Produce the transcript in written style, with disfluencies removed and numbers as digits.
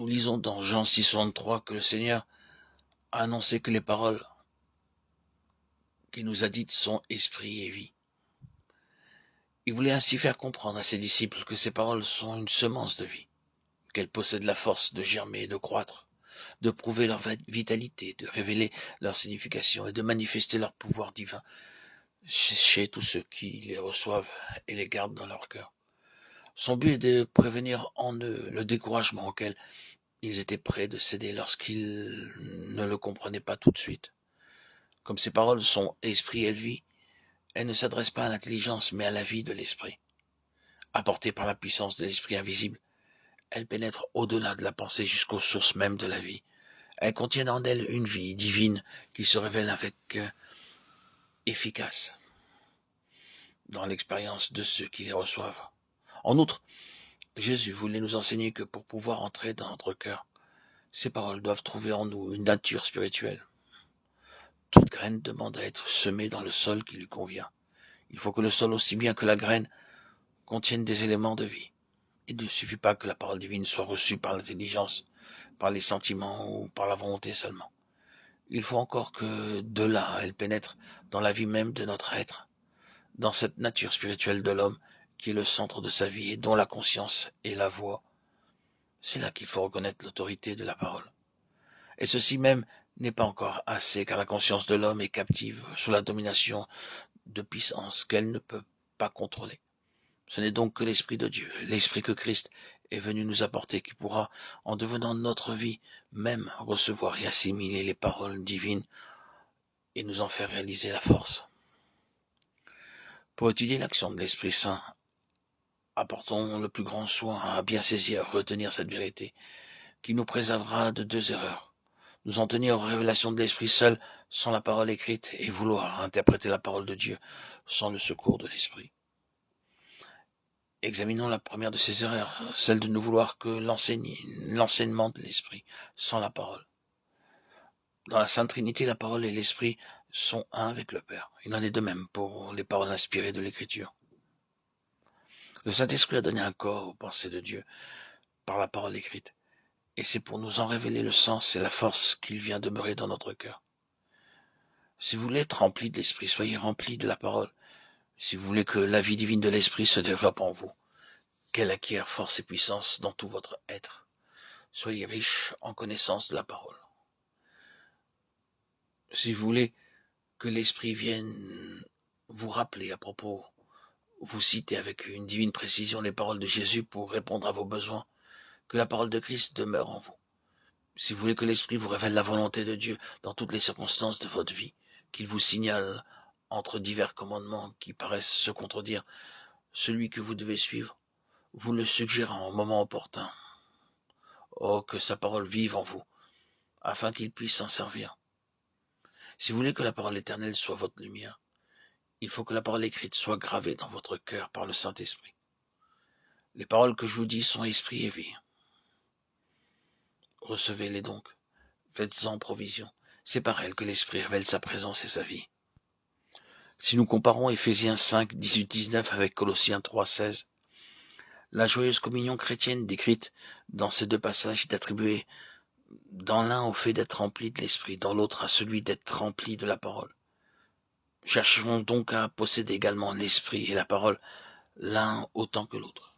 Nous lisons dans Jean 6,63 que le Seigneur a annoncé que les paroles qu'il nous a dites sont esprit et vie. Il voulait ainsi faire comprendre à ses disciples que ces paroles sont une semence de vie, qu'elles possèdent la force de germer et de croître, de prouver leur vitalité, de révéler leur signification et de manifester leur pouvoir divin chez tous ceux qui les reçoivent et les gardent dans leur cœur. Son but est de prévenir en eux le découragement auquel ils étaient prêts de céder lorsqu'ils ne le comprenaient pas tout de suite. Comme ces paroles sont esprit et vie, elles ne s'adressent pas à l'intelligence mais à la vie de l'esprit. Apportées par la puissance de l'esprit invisible, elles pénètrent au-delà de la pensée jusqu'aux sources mêmes de la vie. Elles contiennent en elles une vie divine qui se révèle avec efficace dans l'expérience de ceux qui les reçoivent. En outre, Jésus voulait nous enseigner que pour pouvoir entrer dans notre cœur, ces paroles doivent trouver en nous une nature spirituelle. Toute graine demande à être semée dans le sol qui lui convient. Il faut que le sol, aussi bien que la graine, contiennent des éléments de vie. Il ne suffit pas que la parole divine soit reçue par l'intelligence, par les sentiments ou par la volonté seulement. Il faut encore que de là, elle pénètre dans la vie même de notre être, dans cette nature spirituelle de l'homme qui est le centre de sa vie et dont la conscience est la voix. C'est là qu'il faut reconnaître l'autorité de la parole. Et ceci même n'est pas encore assez, car la conscience de l'homme est captive sous la domination de puissances qu'elle ne peut pas contrôler. Ce n'est donc que l'Esprit de Dieu, l'Esprit que Christ est venu nous apporter, qui pourra, en devenant notre vie, même recevoir et assimiler les paroles divines et nous en faire réaliser la force. Pour étudier l'action de l'Esprit Saint, apportons le plus grand soin à bien saisir, retenir cette vérité, qui nous préservera de deux erreurs. Nous en tenir aux révélations de l'Esprit seul, sans la parole écrite, et vouloir interpréter la parole de Dieu sans le secours de l'Esprit. Examinons la première de ces erreurs, celle de ne vouloir que l'enseignement de l'Esprit, sans la parole. Dans la Sainte Trinité, la parole et l'Esprit sont un avec le Père. Il en est de même pour les paroles inspirées de l'Écriture. Le Saint-Esprit a donné un corps aux pensées de Dieu par la parole écrite, et c'est pour nous en révéler le sens et la force qu'il vient demeurer dans notre cœur. Si vous voulez être remplis de l'Esprit, soyez remplis de la parole. Si vous voulez que la vie divine de l'Esprit se développe en vous, qu'elle acquiert force et puissance dans tout votre être, soyez riches en connaissance de la parole. Si vous voulez que l'Esprit vienne vous rappeler à propos, vous citer avec une divine précision les paroles de Jésus pour répondre à vos besoins, que la parole de Christ demeure en vous. Si vous voulez que l'Esprit vous révèle la volonté de Dieu dans toutes les circonstances de votre vie, qu'il vous signale entre divers commandements qui paraissent se contredire celui que vous devez suivre, vous le suggérant au moment opportun. Oh, que sa parole vive en vous, afin qu'il puisse s'en servir. Si vous voulez que la parole éternelle soit votre lumière, il faut que la parole écrite soit gravée dans votre cœur par le Saint-Esprit. Les paroles que je vous dis sont esprit et vie. Recevez-les donc, faites-en provision. C'est par elles que l'Esprit révèle sa présence et sa vie. Si nous comparons Éphésiens 5, 18-19 avec Colossiens 3, 16, la joyeuse communion chrétienne décrite dans ces deux passages est attribuée dans l'un au fait d'être rempli de l'Esprit, dans l'autre à celui d'être rempli de la parole. Cherchons donc à posséder également l'Esprit et la parole, l'un autant que l'autre.